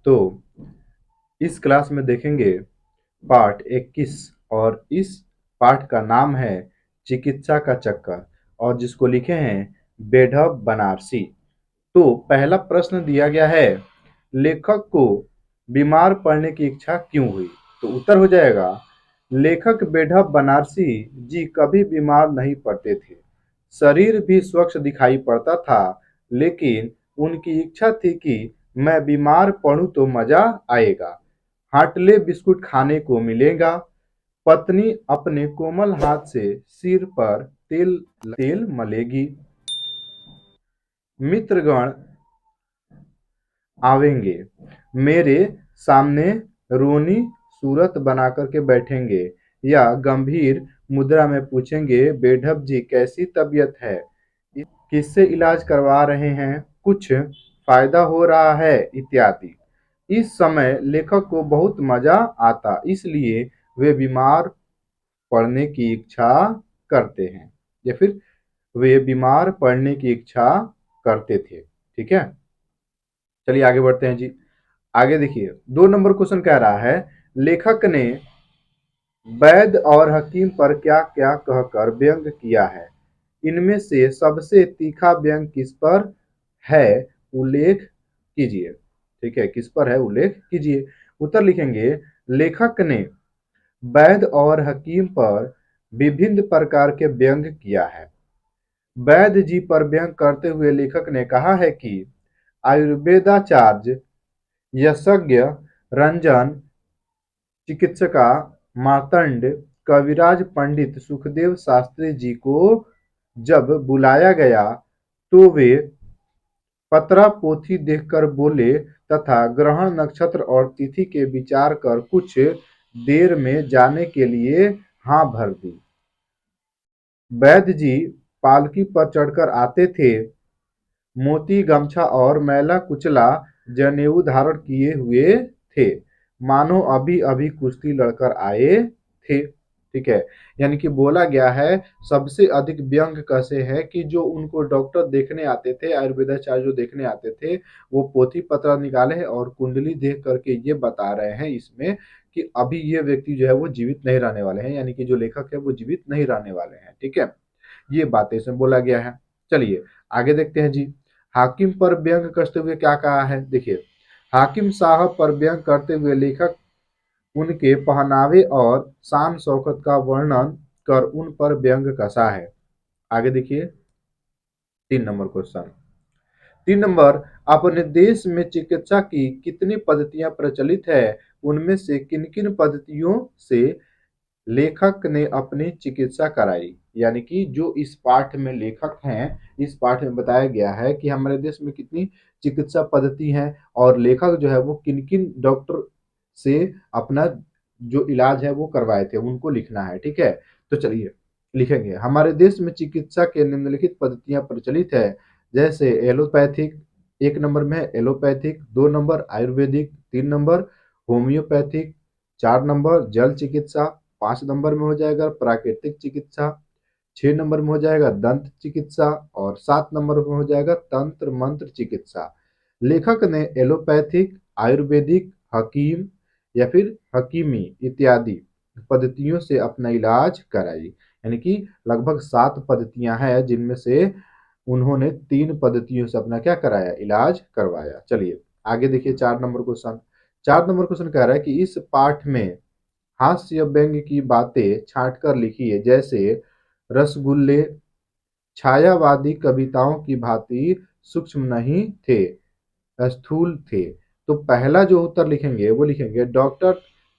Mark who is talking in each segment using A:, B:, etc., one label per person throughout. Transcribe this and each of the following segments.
A: तो इस क्लास में देखेंगे पाठ 21 और इस पाठ का नाम है चिकित्सा का चक्कर और जिसको लिखे हैं बेढब बनारसी। तो पहला प्रश्न दिया गया है, लेखक को बीमार पड़ने की इच्छा क्यों हुई? तो उत्तर हो जाएगा, लेखक बेढब बनारसी जी कभी बीमार नहीं पड़ते थे। शरीर भी स्वच्छ दिखाई पड़ता था, लेकिन उनकी इच्छा थी कि मैं बीमार पड़ूं तो मजा आएगा। हाटले बिस्कुट खाने को मिलेगा। पत्नी अपने कोमल हाथ से सिर पर तेल मलेगी। मित्रगण आवेंगे, मेरे सामने रोनी सूरत बनाकर के बैठेंगे या गंभीर मुद्रा में पूछेंगे, बेढब जी कैसी तबीयत है, किससे इलाज करवा रहे हैं, कुछ फायदा हो रहा है इत्यादि। इस समय लेखक को बहुत मजा आता, इसलिए वे बीमार पड़ने की इच्छा करते हैं या फिर वे बीमार पड़ने की इच्छा करते थे। ठीक है, चलिए आगे बढ़ते हैं जी। आगे देखिए, 2 नंबर क्वेश्चन कह रहा है, लेखक ने वैद्य और हकीम पर क्या क्या कहकर व्यंग किया है? इनमें से सबसे तीखा व्यंग किस पर है, उल्लेख कीजिए। ठीक है, किस पर है उल्लेख कीजिए। उत्तर लिखेंगे, लेखक ने वैद्य और हकीम पर विभिन्न प्रकार के व्यंग किया है। वैद्य जी पर व्यंग करते हुए लेखक ने कहा है कि आयुर्वेदाचार्य यशज्ञ रंजन, चिकित्सका मार्तंड, कविराज पंडित सुखदेव शास्त्री जी को जब बुलाया गया तो वे पत्रा पोथी देखकर बोले तथा ग्रहण नक्षत्र और तिथि के विचार कर कुछ देर में जाने के लिए हाँ भर दी। वैद्य जी पालकी पर चढ़कर आते थे, मोती गमछा और मैला कुचला जनेऊ धारण किए हुए थे, मानो अभी अभी कुश्ती लड़कर आए थे। ठीक है, यानी कि बोला गया है सबसे अधिक व्यंग कैसे है कि जो उनको डॉक्टर देखने आते थे, आयुर्वेदाचार्य जो देखने आते थे, वो पोथी पत्रा निकाले हैं और कुंडली देख करके ये बता रहे हैं इसमें कि अभी ये व्यक्ति जो है वो जीवित नहीं रहने वाले हैं, यानी कि जो लेखक है वो जीवित नहीं रहने वाले हैं। ठीक है, ये बातें इसमें बोला गया है। चलिए आगे देखते हैं जी। हाकिम पर व्यंग करते हुए क्या कहा है, देखिए, हाकिम साहब पर व्यंग करते हुए लेखक उनके पहनावे और शान शौकत का वर्णन कर उन पर व्यंग कसा है। आगे देखिए, 3 नंबर क्वेश्चन। 3 नंबर, अपने देश में चिकित्सा की कितनी पद्धतियां प्रचलित है, उनमें से किन किन पद्धतियों से लेखक ने अपनी चिकित्सा कराई? यानी कि जो इस पाठ में लेखक हैं, इस पाठ में बताया गया है कि हमारे देश में कितनी चिकित्सा पद्धति हैं और लेखक जो है वो किन किन डॉक्टर से अपना जो इलाज है वो करवाए थे, उनको लिखना है। ठीक है, तो चलिए लिखेंगे, हमारे देश में चिकित्सा के निम्नलिखित पद्धतियां प्रचलित है, जैसे एलोपैथिक, 1 नंबर में है allopathic, 2 number Ayurvedic, 3 number homeopathic, 4 number जल चिकित्सा, 5 नंबर में हो जाएगा प्राकृतिक चिकित्सा, 6 नंबर में हो जाएगा दंत चिकित्सा और 7 नंबर में हो जाएगा तंत्र मंत्र चिकित्सा। लेखक ने एलोपैथिक, आयुर्वेदिक, हकीम या फिर हकीमी इत्यादि पद्धतियों से अपना इलाज कराई, यानी कि लगभग 7 पद्धतियां हैं जिनमें से उन्होंने 3 पद्धतियों से अपना क्या कराया, इलाज करवाया। चलिए आगे देखिए, 4 नंबर क्वेश्चन। 4 नंबर क्वेश्चन कह रहा है कि इस पाठ में हास्य व्यंग्य की बातें छांटकर लिखिए, जैसे रसगुल्ले छायावादी कविताओं की भांति सूक्ष्म नहीं थे, स्थूल थे। तो पहला जो उत्तर लिखेंगे वो लिखेंगे डॉक्टर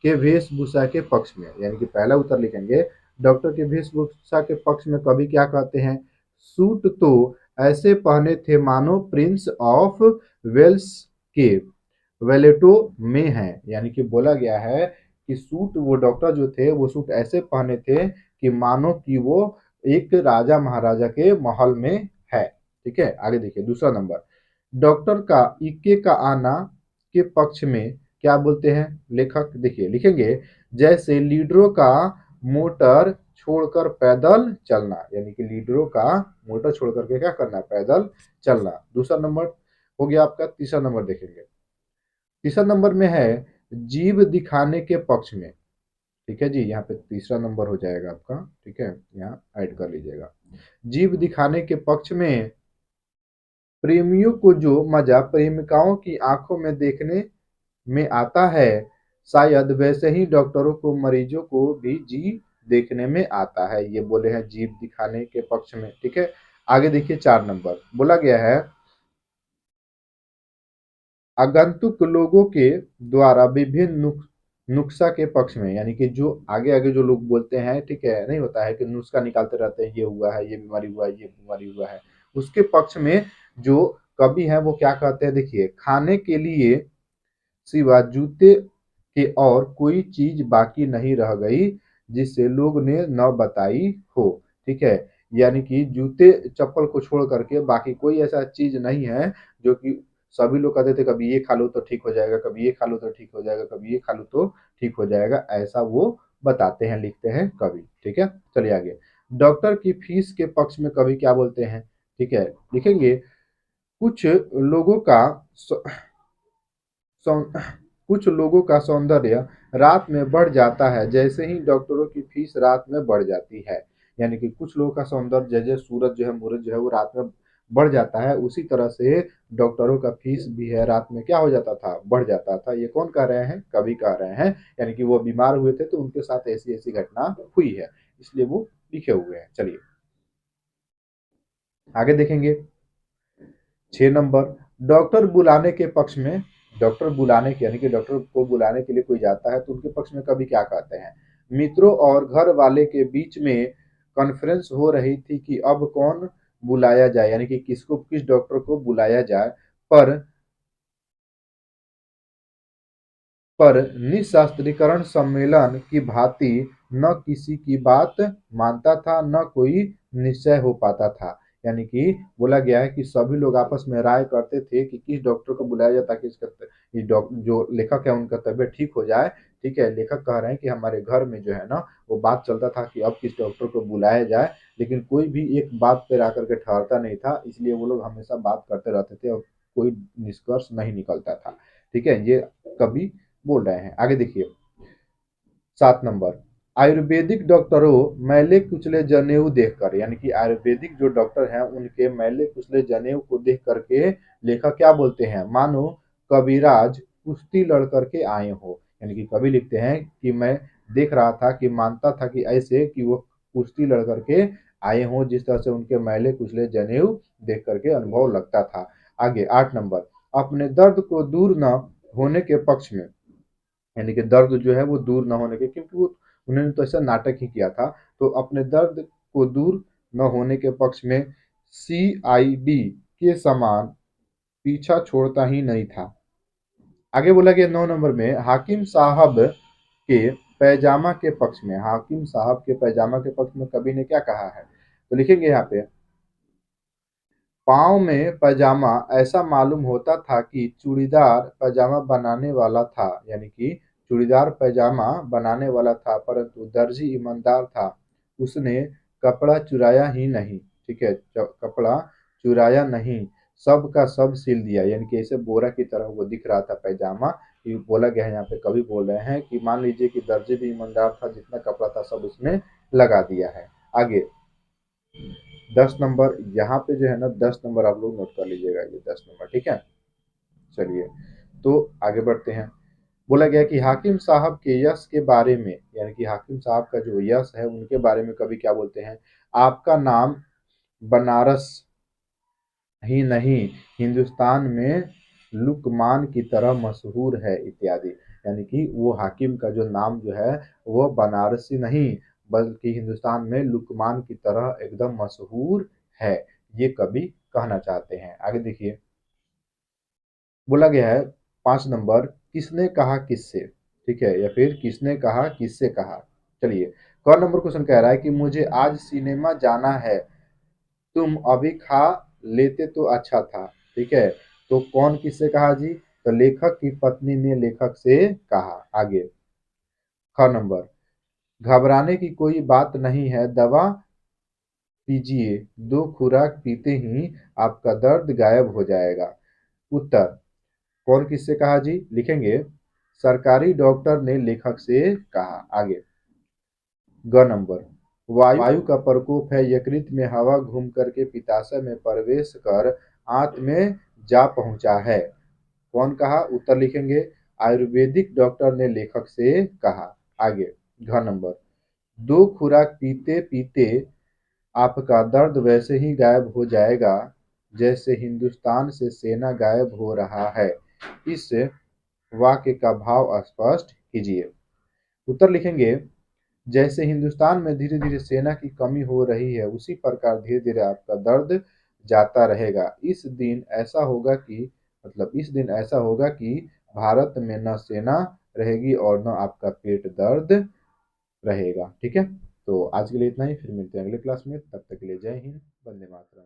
A: के वेशभूषा के पक्ष में, यानी कि पहला उत्तर लिखेंगे डॉक्टर के वेशभूषा के पक्ष में कवि क्या कहते हैं, सूट तो ऐसे पहने थे मानो प्रिंस ऑफ वेल्स के वेलेटो में है, यानी कि बोला गया है कि सूट वो डॉक्टर जो थे वो सूट ऐसे पहने थे कि मानो कि वो एक राजा महाराजा के महल में है। ठीक है, आगे देखिए, दूसरा नंबर, डॉक्टर का इक्के का आना के पक्ष में क्या बोलते हैं लेखक, देखिए लिखेंगे, जैसे लीडरों का मोटर छोड़कर पैदल चलना, यानी कि लीडरों का मोटर छोड़ करके क्या करना, पैदल चलना। दूसरा नंबर हो गया आपका। तीसरा नंबर देखेंगे, तीसरा नंबर में है जीव दिखाने के पक्ष में। ठीक है जी, यहाँ पे तीसरा नंबर हो जाएगा आपका। ठीक है, यहाँ ऐड कर लीजिएगा। जीव दिखाने के पक्ष में प्रेमियों को जो मजा प्रेमिकाओं की आंखों में देखने में आता है, शायद वैसे ही डॉक्टरों को मरीजों को भी जी देखने में आता है। ये बोले हैं जीव दिखाने के पक्ष में। ठीक है, आगे देखिए 4 नंबर बोला गया है आगंतुक लोगों के द्वारा विभिन्न नुस्खा के पक्ष में, यानी कि जो आगे आगे जो लोग बोलते हैं, ठीक है, नहीं होता है कि नुस्खा निकालते रहते हैं, ये हुआ है, ये बीमारी हुआ है, ये बीमारी हुआ है, उसके पक्ष में जो कवि है वो क्या कहते हैं, देखिए, खाने के लिए सिवा जूते के और कोई चीज बाकी नहीं रह गई जिसे लोग ने न बताई हो। ठीक है, यानी कि जूते चप्पल को छोड़ करके बाकी कोई ऐसा चीज नहीं है जो कि सभी लोग कहते थे कभी ये खा लो तो ठीक हो जाएगा, कभी ये खा लो तो ठीक हो जाएगा, कभी ये खा लो तो ठीक हो जाएगा, ऐसा वो बताते हैं, लिखते हैं कवि। ठीक है, चलिए आगे। डॉक्टर की फीस के पक्ष में कवि क्या बोलते हैं, ठीक है, लिखेंगे कुछ लोगों का सौ- कुछ लोगों का सौंदर्य रात में बढ़ जाता है जैसे ही डॉक्टरों की फीस रात में बढ़ जाती है। यानी कि कुछ लोगों का सौंदर्य जैसे सूरज जो है, मुहूर्त जो है, वो रात में बढ़ जाता है, उसी तरह से डॉक्टरों का फीस भी है रात में क्या हो जाता था, बढ़ जाता था। ये कौन कह रहे हैं, कवि कह रहे हैं। यानी कि वो बीमार हुए थे तो उनके साथ ऐसी ऐसी घटना हुई है, इसलिए वो लिखे हुए हैं। चलिए आगे देखेंगे 6 नंबर डॉक्टर बुलाने के पक्ष में। डॉक्टर बुलाने के यानी कि डॉक्टर को बुलाने के लिए कोई जाता है तो उनके पक्ष में कभी क्या कहते हैं, मित्रों और घर वाले के बीच में कॉन्फ्रेंस हो रही थी कि अब कौन बुलाया जाए, यानी कि किसको, किस डॉक्टर को बुलाया जाए। पर पर निःशस्त्रीकरण सम्मेलन की भांति न किसी की बात मानता था, न कोई निश्चय हो पाता था। यानी कि बोला गया है कि सभी लोग आपस में राय करते थे कि किस डॉक्टर को बुलाया जाए ताकि इसका जो लेखक है उनका तबीयत ठीक हो जाए। ठीक है, लेखक कह रहे हैं कि हमारे घर में जो है ना, वो बात चलता था कि अब किस डॉक्टर को बुलाया जाए, लेकिन कोई भी एक बात पर आकर के ठहरता नहीं था, इसलिए वो लोग हमेशा बात करते रहते थे और कोई निष्कर्ष नहीं निकलता था। ठीक है, ये कभी बोल रहे हैं। आगे देखिए 7 नंबर आयुर्वेदिक डॉक्टरों मैले कुचले जनेऊ देखकर, यानी कि आयुर्वेदिक जो डॉक्टर हैं उनके मैले कुचले जनेऊ को देख करके लेखक क्या बोलते हैं, मानो कविराज कुश्ती लड़ करके आए हो। यानी कि कवि लिखते हैं कि मैं देख रहा था कि मानता था कि ऐसे कि वो कुश्ती लड़ करके आए हों, जिस तरह से उनके मैले कुचले जनेऊ देख करके अनुभव लगता था। आगे 8 नंबर अपने दर्द को दूर न होने के पक्ष में, यानी कि दर्द जो है वो दूर ना होने के, क्योंकि वो उन्होंने तो ऐसा नाटक ही किया था, तो अपने दर्द को दूर न होने के पक्ष में सीआईडी के समान पीछा छोड़ता ही नहीं था। आगे बोला गया 9 नंबर में हाकिम साहब के पैजामा के पक्ष में। हाकिम साहब के पैजामा के पक्ष में कवि ने क्या कहा है, तो लिखेंगे यहाँ पे पाँव में पैजामा ऐसा मालूम होता था कि चूड़ीदार पैजामा बनाने वाला था, यानी कि चूड़ीदार पैजामा बनाने वाला था, परंतु दर्जी ईमानदार था, उसने कपड़ा चुराया ही नहीं। ठीक है, कपड़ा चुराया नहीं, सब का सब सिल दिया, यानी कि ऐसे बोरा की तरह वो दिख रहा था पैजामा। कि बोला गया है यहाँ पे, कवि बोल रहे हैं कि मान लीजिए कि दर्जी भी ईमानदार था, जितना कपड़ा था सब उसने लगा दिया है। आगे 10 नंबर, यहाँ पे जो है ना 10 नंबर आप लोग नोट कर लीजिएगा, ये 10 नंबर। ठीक है, चलिए तो आगे बढ़ते हैं। बोला गया कि हाकिम साहब के यश के बारे में, यानी कि हाकिम साहब का जो यश है उनके बारे में कवि क्या बोलते हैं, आपका नाम बनारस ही नहीं हिंदुस्तान में लुकमान की तरह मशहूर है इत्यादि। यानी कि वो हाकिम का जो नाम जो है वो बनारसी नहीं बल्कि हिंदुस्तान में लुकमान की तरह एकदम मशहूर है, ये कवि कहना चाहते हैं। आगे देखिए बोला गया है 5 नंबर किसने कहा किससे। ठीक है, या फिर किसने कहा किससे कहा। चलिए क नंबर क्वेश्चन कह रहा है कि मुझे आज सिनेमा जाना है, तुम अभी खा लेते तो अच्छा था। ठीक है, तो कौन किससे कहा जी, तो लेखक की पत्नी ने लेखक से कहा। आगे 6 नंबर घबराने की कोई बात नहीं है, दवा पीजिए, 2 खुराक पीते ही आपका दर्द गायब हो जाएगा। उत्तर कौन किससे कहा जी? लिखेंगे सरकारी डॉक्टर ने लेखक से कहा। आगे ग नंबर, वायु का प्रकोप है, यकृत में हवा घूम करके पित्ताशय में प्रवेश कर आंत में जा पहुंचा है। कौन कहा? उत्तर लिखेंगे आयुर्वेदिक डॉक्टर ने लेखक से कहा। आगे घ नंबर, दो खुराक पीते पीते आपका दर्द वैसे ही गायब हो जाएगा जैसे हिंदुस्तान से सेना गायब हो रहा है। इस वाक्य का भाव स्पष्ट कीजिए। उत्तर लिखेंगे जैसे हिंदुस्तान में धीरे धीरे सेना की कमी हो रही है, उसी प्रकार धीरे धीरे आपका दर्द जाता रहेगा। इस दिन ऐसा होगा कि भारत में न सेना रहेगी और न आपका पेट दर्द रहेगा। ठीक है, तो आज के लिए इतना ही, फिर मिलते हैं अगले क्लास में। तब तक के लिए जय हिंद, वंदे मातरम।